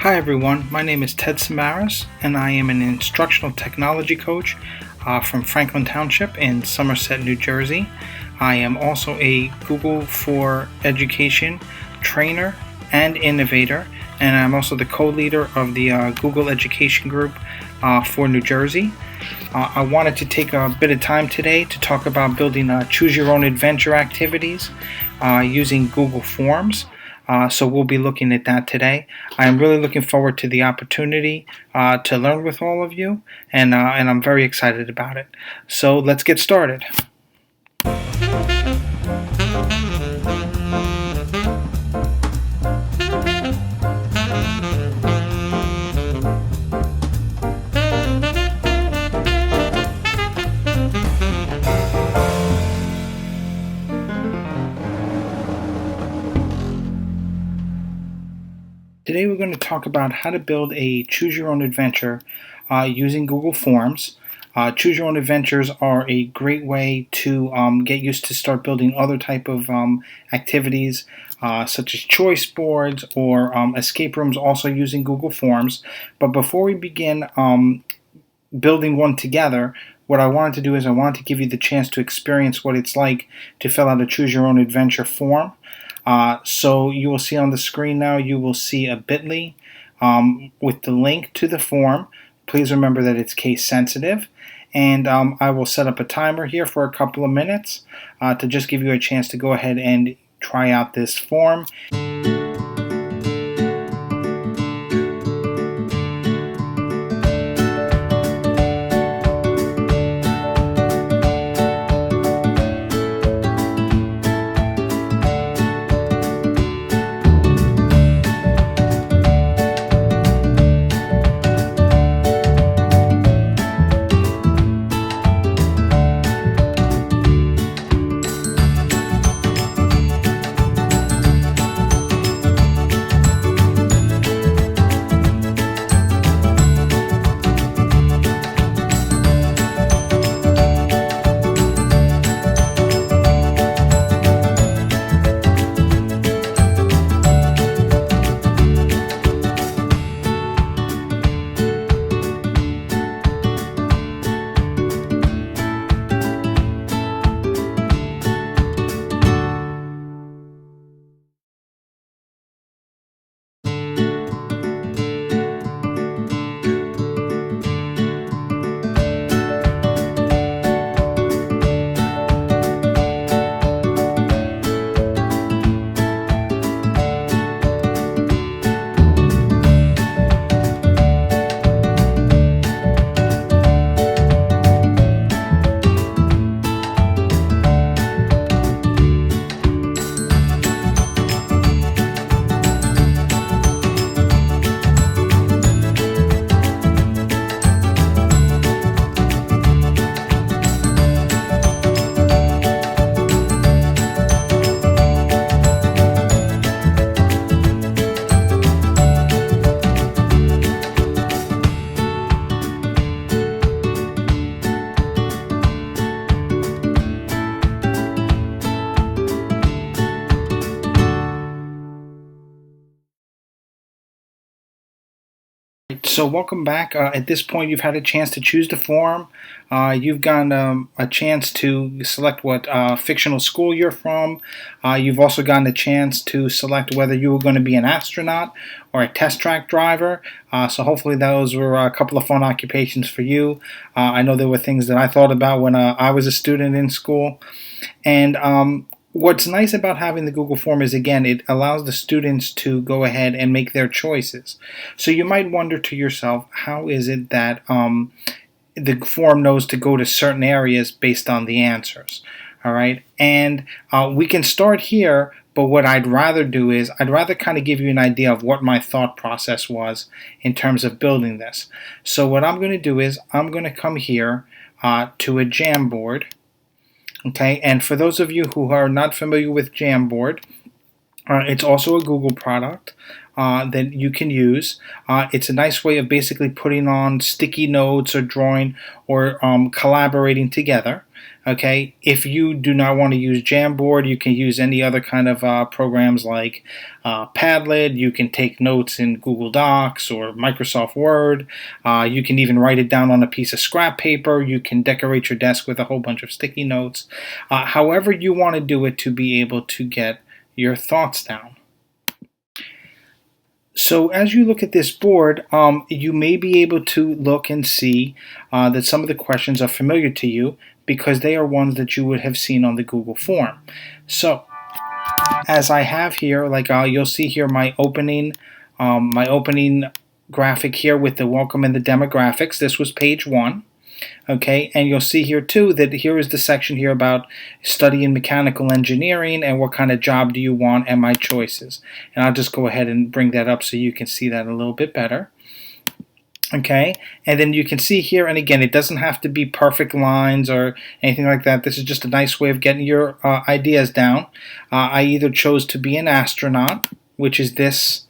Hi everyone, my name is Ted Samaras and I am an instructional technology coach from Franklin Township in Somerset, New Jersey. I am also a Google for Education trainer and innovator, and I'm also the co-leader of the Google Education Group for New Jersey. I wanted to take a bit of time today to talk about building choose your own adventure activities using Google Forms. So we'll be looking at that today. I am really looking forward to the opportunity to learn with all of you, and I'm very excited about it. So let's get started. Today we're going to talk about how to build a choose your own adventure using Google Forms. Choose your own adventures are a great way to get used to start building other type of activities such as choice boards or escape rooms, also using Google Forms. But before we begin building one together, what I wanted to do is I wanted to give you the chance to experience what it's like to fill out a choose your own adventure form. So you will see on the screen now, you will see a bit.ly with the link to the form. Please remember that it's case sensitive. And I will set up a timer here for a couple of minutes to just give you a chance to go ahead and try out this form. So welcome back. At this point, you've had a chance to choose the form. You've gotten a chance to select what fictional school you're from. You've also gotten a chance to select whether you were going to be an astronaut or a test track driver. So hopefully those were a couple of fun occupations for you. I know there were things that I thought about when I was a student in school. And what's nice about having the Google form is, again, it allows the students to go ahead and make their choices. So you might wonder to yourself, how is it that the form knows to go to certain areas based on the answers? All right, and we can start here, but what I'd rather do is I'd rather kind of give you an idea of what my thought process was in terms of building this. So what I'm going to do is I'm going to come here to a Jamboard. Okay, and for those of you who are not familiar with Jamboard, It's also a Google product that you can use. It's a nice way of basically putting on sticky notes or drawing or collaborating together. Okay, if you do not want to use Jamboard, you can use any other kind of programs like Padlet. You can take notes in Google Docs or Microsoft Word. You can even write it down on a piece of scrap paper. You can decorate your desk with a whole bunch of sticky notes. However you want to do it to be able to get your thoughts down. So as you look at this board, you may be able to look and see that some of the questions are familiar to you because they are ones that you would have seen on the Google form. So as I have here, like you'll see here my opening graphic here with the welcome and the demographics. This was page 1. Okay, and you'll see here too that here is the section here about studying mechanical engineering and what kind of job do you want and my choices. And I'll just go ahead and bring that up so you can see that a little bit better. Okay, and then you can see here, and again, it doesn't have to be perfect lines or anything like that. This is just a nice way of getting your ideas down. I either chose to be an astronaut, which is this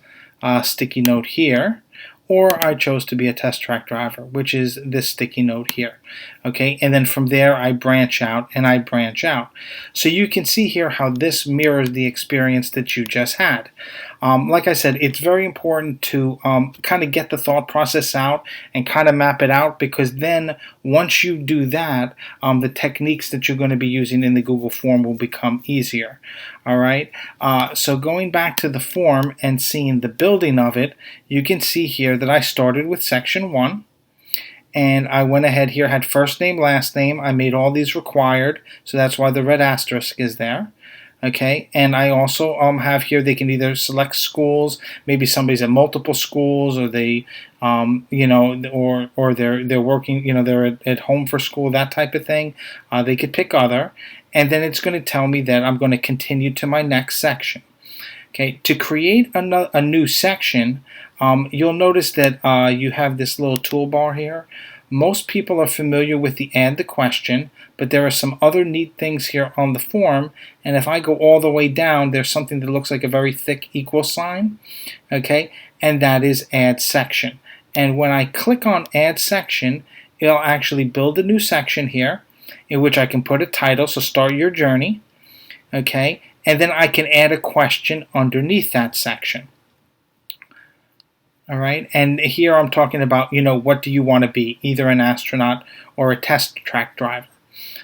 sticky note here, or I chose to be a test track driver, which is this sticky note here. Okay, and then from there I branch out and I branch out. So you can see here how this mirrors the experience that you just had. Like I said, it's very important to kind of get the thought process out and kind of map it out, because then once you do that, the techniques that you're going to be using in the Google form will become easier. All right, so going back to the form and seeing the building of it, you can see here that I started with section 1. And I went ahead here, had first name, last name. I made all these required, so that's why the red asterisk is there. Okay, and I also have here, they can either select schools, maybe somebody's at multiple schools, or they, you know, or they're working, you know, they're at home for school, that type of thing. They could pick other, and then it's going to tell me that I'm going to continue to my next section. Okay, to create a new section, you'll notice that you have this little toolbar here. Most people are familiar with the add the question, but there are some other neat things here on the form, and if I go all the way down, there's something that looks like a very thick equal sign, okay, and that is add section. And when I click on add section, it'll actually build a new section here in which I can put a title, so start your journey, okay, and then I can add a question underneath that section. All right, and here I'm talking about, you know, what do you want to be, either an astronaut or a test track driver.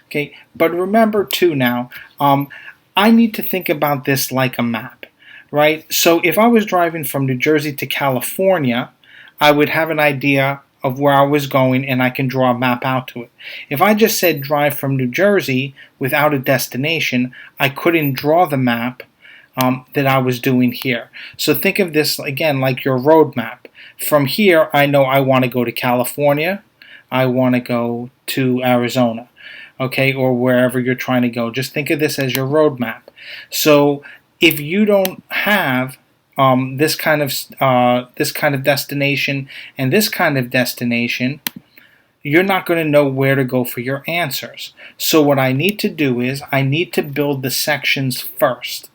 Okay, but remember too now, I need to think about this like a map, right? So if I was driving from New Jersey to California, I would have an idea of where I was going and I can draw a map out to it. If I just said drive from New Jersey without a destination, I couldn't draw the map that I was doing here. So think of this again like your road map. From here, I know I want to go to California, I want to go to Arizona, okay, or wherever you're trying to go. Just think of this as your road map. So if you don't have this kind of destination and this kind of destination, you're not going to know where to go for your answers. So what I need to do is I need to build the sections first.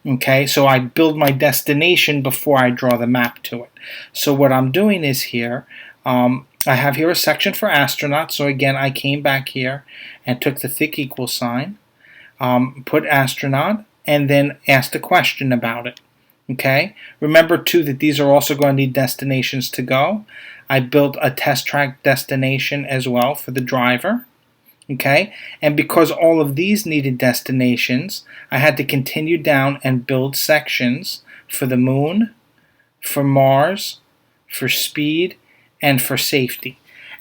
Okay, so I build my destination before I draw the map to it. So what I'm doing is here, I have here a section for astronauts. So again, I came back here and took the thick equal sign, put astronaut, and then asked a question about it. Okay, remember too that these are also going to need destinations to go. I built a test track destination as well for the driver. Okay, and because all of these needed destinations, I had to continue down and build sections for the moon, for Mars, for speed, and for safety.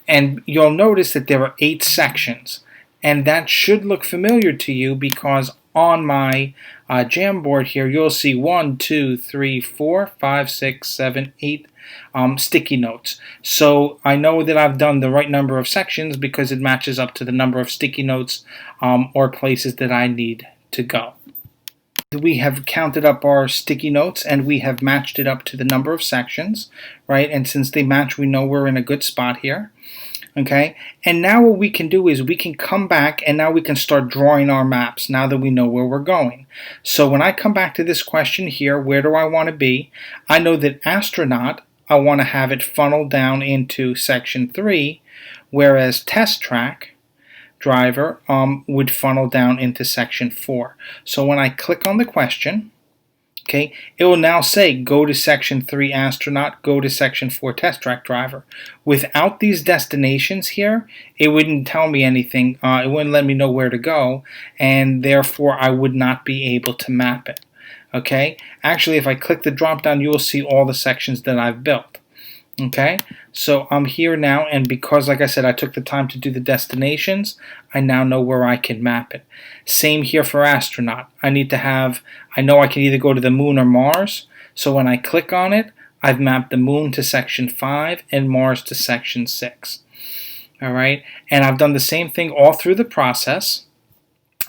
And you'll notice that there are 8 sections, and that should look familiar to you because on my Jamboard here, you'll see 1, 2, 3, 4, 5, 6, 7, 8 sticky notes. So I know that I've done the right number of sections because it matches up to the number of sticky notes or places that I need to go. We have counted up our sticky notes and we have matched it up to the number of sections, right? And since they match, we know we're in a good spot here. Okay, and now what we can do is we can come back and now we can start drawing our maps now that we know where we're going. So when I come back to this question here, where do I want to be? I know that astronaut, I want to have it funnel down into section 3, whereas test track driver would funnel down into section 4. So when I click on the question, okay, it will now say go to section 3 astronaut, go to section 4 test track driver. Without these destinations here, it wouldn't tell me anything. It wouldn't let me know where to go, and therefore I would not be able to map it. Okay, actually if I click the drop down, you will see all the sections that I've built. Okay, so I'm here now, and because, like I said, I took the time to do the destinations, I now know where I can map it. Same here for astronaut. I know I can either go to the moon or Mars, so when I click on it, I've mapped the moon to section 5 and Mars to section 6. Alright, and I've done the same thing all through the process.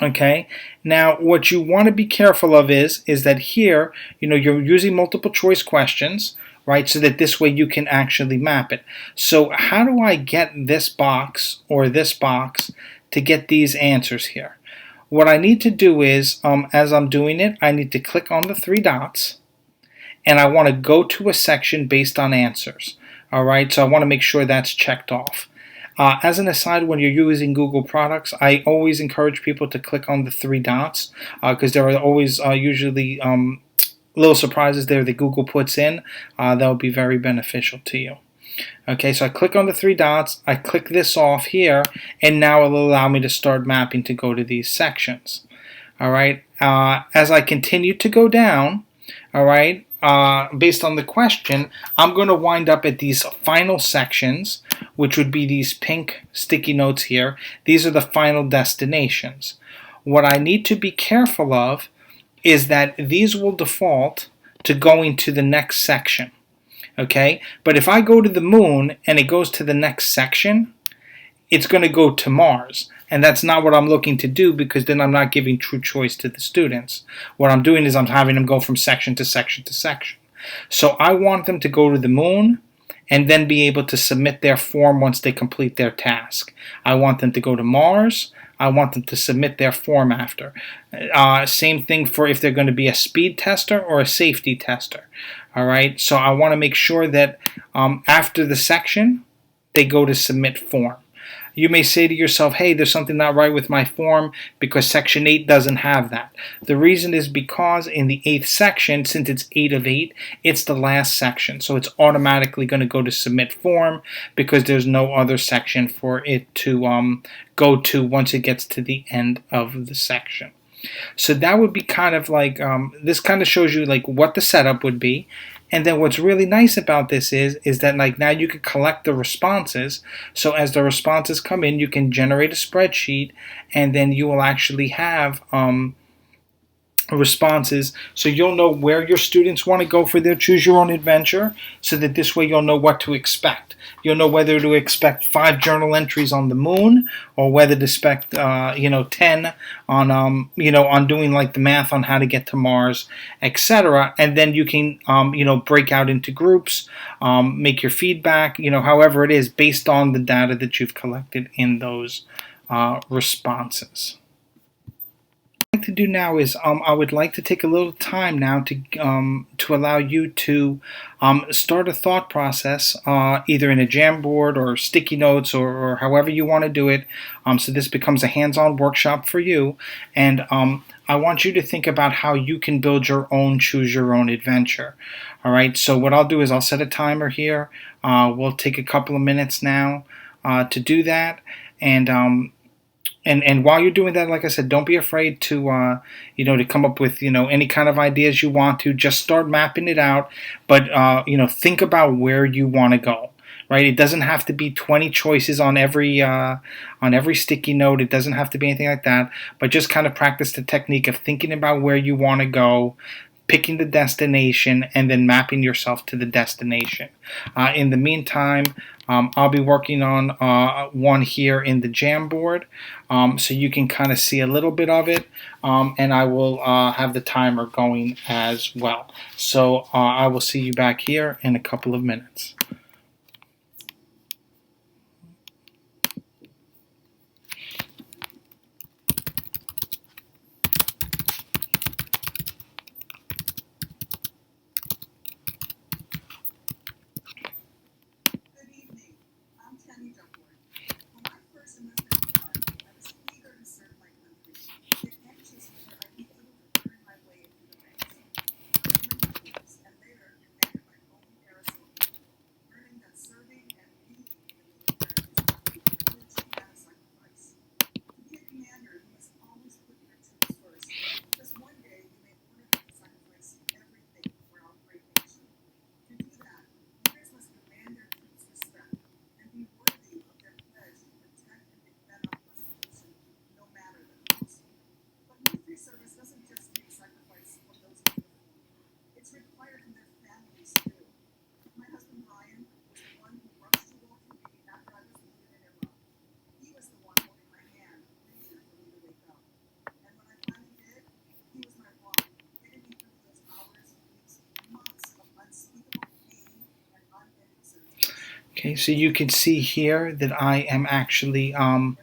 Okay, now what you want to be careful of is that here, you're using multiple choice questions, right, so that this way you can actually map it. So how do I get this box or this box to get these answers here? What I need to do is, as I'm doing it, I need to click on the 3 dots, and I want to go to a section based on answers. Alright, so I want to make sure that's checked off. As an aside, when you're using Google products, I always encourage people to click on the 3 dots because there are always usually little surprises there that Google puts in that will be very beneficial to you. Okay, so I click on the 3 dots, I click this off here, and now it'll allow me to start mapping to go to these sections. Alright, as I continue to go down, alright, based on the question, I'm going to wind up at these final sections, which would be these pink sticky notes here. These are the final destinations. What I need to be careful of is that these will default to going to the next section. Okay, but if I go to the moon and it goes to the next section, it's going to go to Mars. And that's not what I'm looking to do, because then I'm not giving true choice to the students. What I'm doing is I'm having them go from section to section to section. So I want them to go to the moon and then be able to submit their form once they complete their task. I want them to go to Mars. I want them to submit their form after. Same thing for if they're going to be a speed tester or a safety tester. All right, so I want to make sure that after the section, they go to submit form. You may say to yourself, hey, there's something not right with my form because section 8 doesn't have that. The reason is because in the 8th section, since it's 8 of 8, it's the last section. So it's automatically going to go to submit form because there's no other section for it to go to once it gets to the end of the section. So that would be kind of like, this kind of shows you like what the setup would be. And then what's really nice about this is that like now you can collect the responses. So as the responses come in, you can generate a spreadsheet, and then you will actually have responses, so you'll know where your students want to go for their choose your own adventure, so that this way you'll know what to expect. You'll know whether to expect 5 journal entries on the moon, or whether to expect 10 on on doing like the math on how to get to Mars, etc. And then you can break out into groups, make your feedback, however it is based on the data that you've collected in those responses. To do now is I would like to take a little time now to allow you to start a thought process either in a Jamboard or sticky notes or however you want to do it, so this becomes a hands-on workshop for you, and I want you to think about how you can build your own choose your own adventure. Alright, so what I'll do is I'll set a timer here. We'll take a couple of minutes now to do that, and while you're doing that, like I said, don't be afraid to to come up with any kind of ideas you want to. Just start mapping it out, but think about where you want to go. Right? It doesn't have to be 20 choices on every sticky note. It doesn't have to be anything like that. But just kind of practice the technique of thinking about where you want to go, picking the destination, and then mapping yourself to the destination. In the meantime, I'll be working on one here in the Jamboard, so you can kind of see a little bit of it, and I will have the timer going as well. So I will see you back here in a couple of minutes. Okay, so you can see here that I am actually, going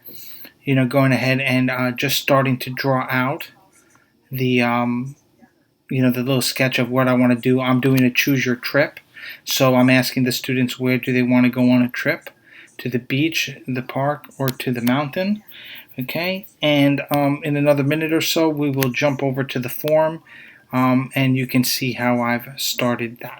ahead and just starting to draw out the, the little sketch of what I want to do. I'm doing a choose your trip. So I'm asking the students where do they want to go on a trip, to the beach, the park, or to the mountain. Okay, and in another minute or so, we will jump over to the form, and you can see how I've started that.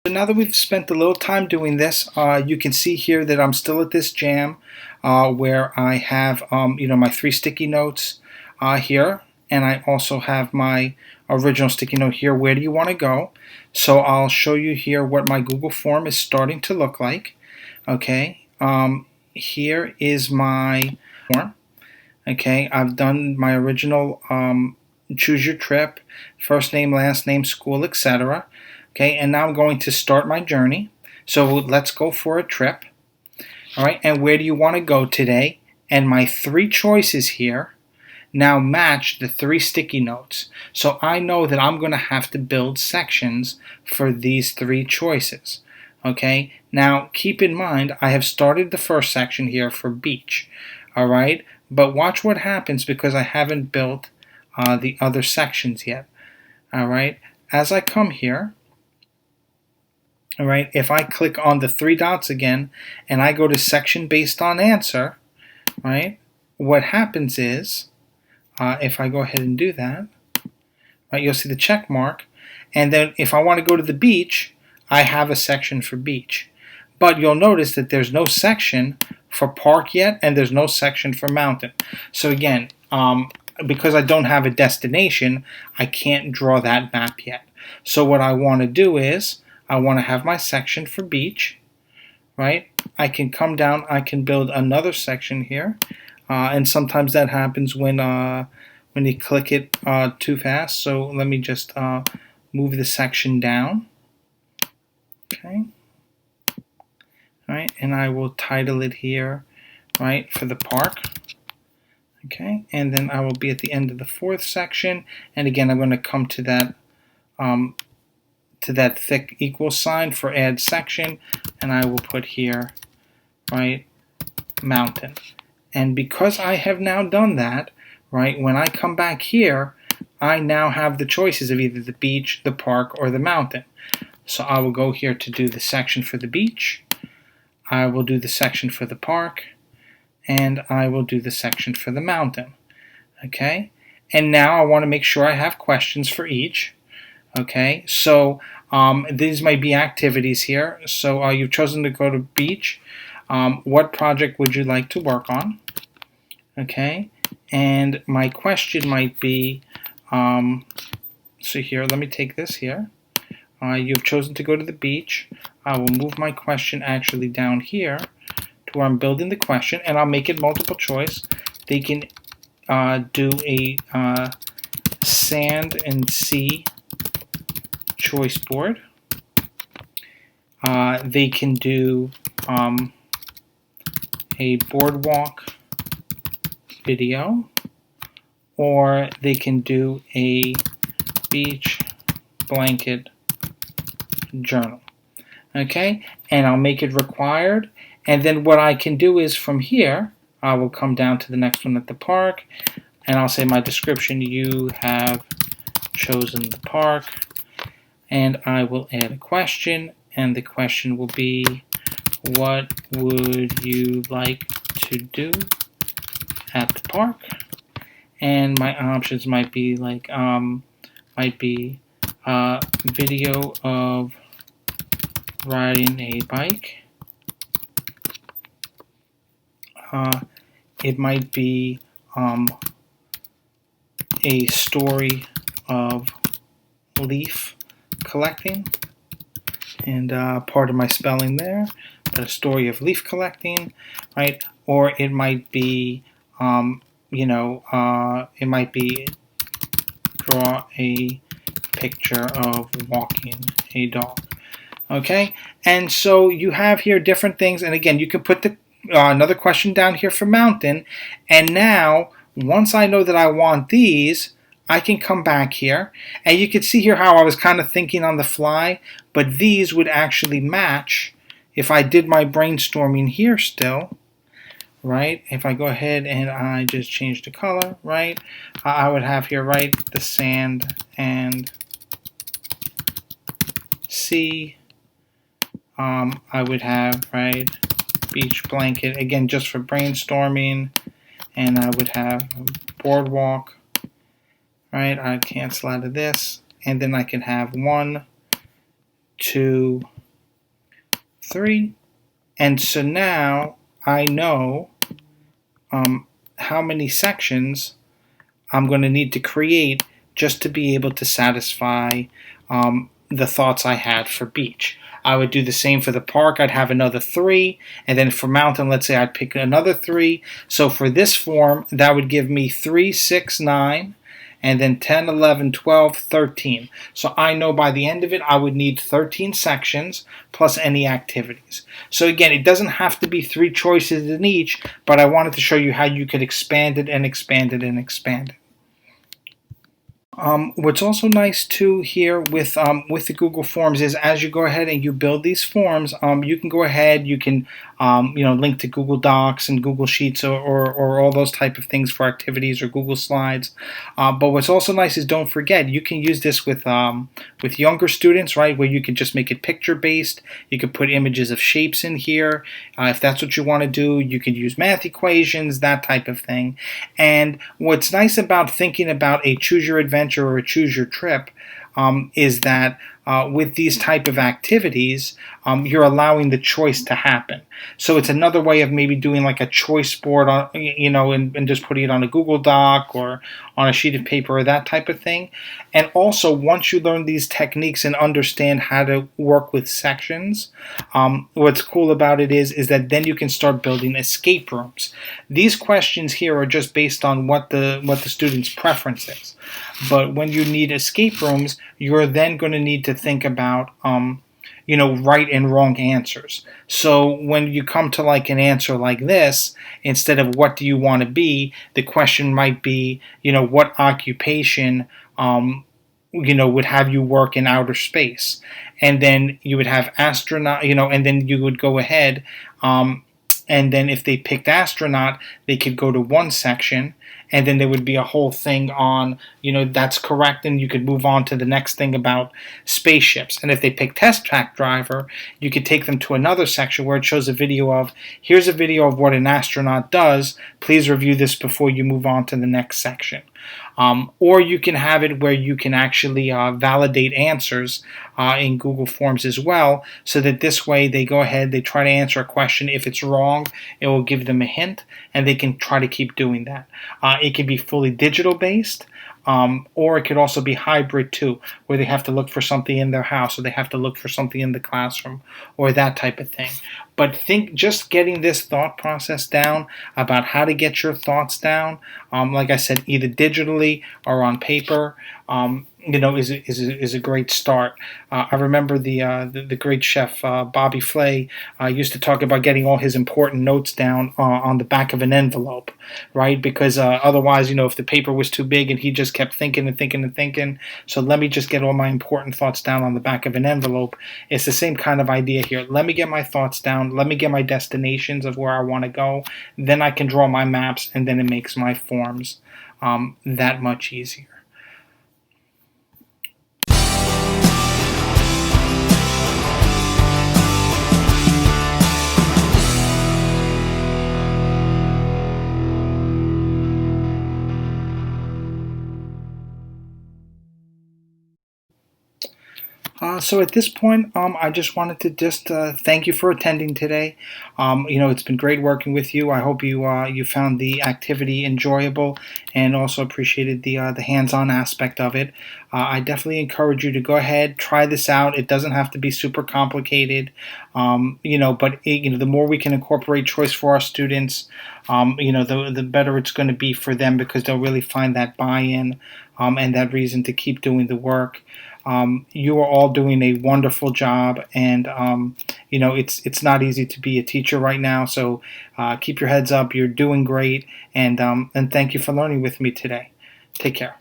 So now that we've spent a little time doing this, you can see here that I'm still at this jam where I have, my 3 sticky notes here, and I also have my original sticky note here. Where do you want to go? So I'll show you here what my Google form is starting to look like. Okay, here is my form. Okay, I've done my original choose your trip, first name, last name, school, etc. Okay, and now I'm going to start my journey. So let's go for a trip. All right, and where do you want to go today? And my 3 choices here now match the 3 sticky notes. So I know that I'm going to have to build sections for these 3 choices. Okay, now keep in mind I have started the first section here for beach. All right, but watch what happens because I haven't built the other sections yet. All right, as I come here, all right, if I click on the 3 dots again and I go to section based on answer, right, what happens is, if I go ahead and do that, right, you'll see the check mark, and then if I want to go to the beach, I have a section for beach. But you'll notice that there's no section for park yet, and there's no section for mountain. So again, because I don't have a destination, I can't draw that map yet. So what I want to do is, I want to have my section for beach, right? I can come down, I can build another section here, and sometimes that happens when you click it too fast. So let me just move the section down, okay? All right, and I will title it here, right, for the park. Okay, and then I will be at the end of the 4th section, and again I'm going to come to that thick equal sign for add section, and I will put here, right, mountain. And because I have now done that, right, when I come back here, I now have the choices of either the beach, the park, or the mountain. So I will go here to do the section for the beach, I will do the section for the park, and I will do the section for the mountain. Okay, and now I want to make sure I have questions for each. Okay, so these might be activities here. So you've chosen to go to beach. What project would you like to work on? Okay, and my question might be, so here, let me take this here. You've chosen to go to the beach. I will move my question actually down here to where I'm building the question, and I'll make it multiple choice. They can do a sand and sea choice board. They can do a boardwalk video, or they can do a beach blanket journal. Okay, and I'll make it required, and then what I can do is from here I will come down to the next one at the park, and I'll say my description, you have chosen the park, and I will add a question, and the question will be, what would you like to do at the park? And my options might be like video of riding a bike. It might be a story of leaf collecting, and part of my spelling there, but a story of leaf collecting, right? Or it might be, it might be draw a picture of walking a dog. Okay, and so you have here different things, and again, you can put the another question down here for mountain, and now once I know that I want these, I can come back here, and you can see here how I was kind of thinking on the fly, but these would actually match if I did my brainstorming here still, right? If I go ahead and I just change the color, right, I would have here, right, the sand and sea. I would have, right, beach blanket, again, just for brainstorming, and I would have boardwalk, right? I'd cancel out of this, and then I can have 1, 2, 3, and so now I know how many sections I'm going to need to create just to be able to satisfy the thoughts I had for beach. I would do the same for the park. I'd have another 3, and then for mountain, let's say I'd pick another 3. So for this form, that would give me 3, 6, 9, and then 10, 11, 12, 13. So I know by the end of it, I would need 13 sections plus any activities. So again, it doesn't have to be 3 choices in each, but I wanted to show you how you could expand it and expand it and expand it. What's also nice too here with the Google Forms is as you go ahead and you build these forms, you can go ahead, you can link to Google Docs and Google Sheets or all those type of things for activities or Google Slides. But what's also nice is don't forget you can use this with younger students, right? Where you can just make it picture based. You can put images of shapes in here if that's what you want to do. You can use math equations, that type of thing. And what's nice about thinking about a choose your adventure or a choose your trip is that with these type of activities, you're allowing the choice to happen. So it's another way of maybe doing like a choice board, on, and just putting it on a Google Doc or on a sheet of paper or that type of thing. And also, once you learn these techniques and understand how to work with sections, what's cool about it is that then you can start building escape rooms. These questions here are just based on what the student's preference is. But when you need escape rooms, you're then going to need to think about right and wrong answers. So when you come to like an answer like this, instead of what do you want to be, the question might be, what occupation would have you work in outer space. And then you would have astronaut, and then you would go ahead and then if they picked astronaut, they could go to one section, and then there would be a whole thing on, that's correct, and you could move on to the next thing about spaceships. And if they pick test track driver, you could take them to another section where it shows a video of, here's a video of what an astronaut does, please review this before you move on to the next section. Or you can have it where you can actually validate answers in Google Forms as well, so that this way they go ahead, they try to answer a question. If it's wrong, it will give them a hint, and they can try to keep doing that. It can be fully digital based, or it could also be hybrid too, where they have to look for something in their house, or they have to look for something in the classroom, or that type of thing. But think just getting this thought process down about how to get your thoughts down, like I said, either digitally or on paper, is a great start. I remember the great chef Bobby Flay used to talk about getting all his important notes down on the back of an envelope, right? Because otherwise, if the paper was too big and he just kept thinking and thinking and thinking, so let me just get all my important thoughts down on the back of an envelope. It's the same kind of idea here. Let me get my thoughts down. Let me get my destinations of where I want to go. Then I can draw my maps, and then it makes my forms that much easier. So at this point, I just wanted to just thank you for attending today. It's been great working with you. I hope you found the activity enjoyable and also appreciated the hands-on aspect of it. I definitely encourage you to go ahead, try this out. It doesn't have to be super complicated, but the more we can incorporate choice for our students, the better it's going to be for them because they'll really find that buy-in and that reason to keep doing the work. You are all doing a wonderful job, and it's not easy to be a teacher right now. So keep your heads up. You're doing great, and thank you for learning with me today. Take care.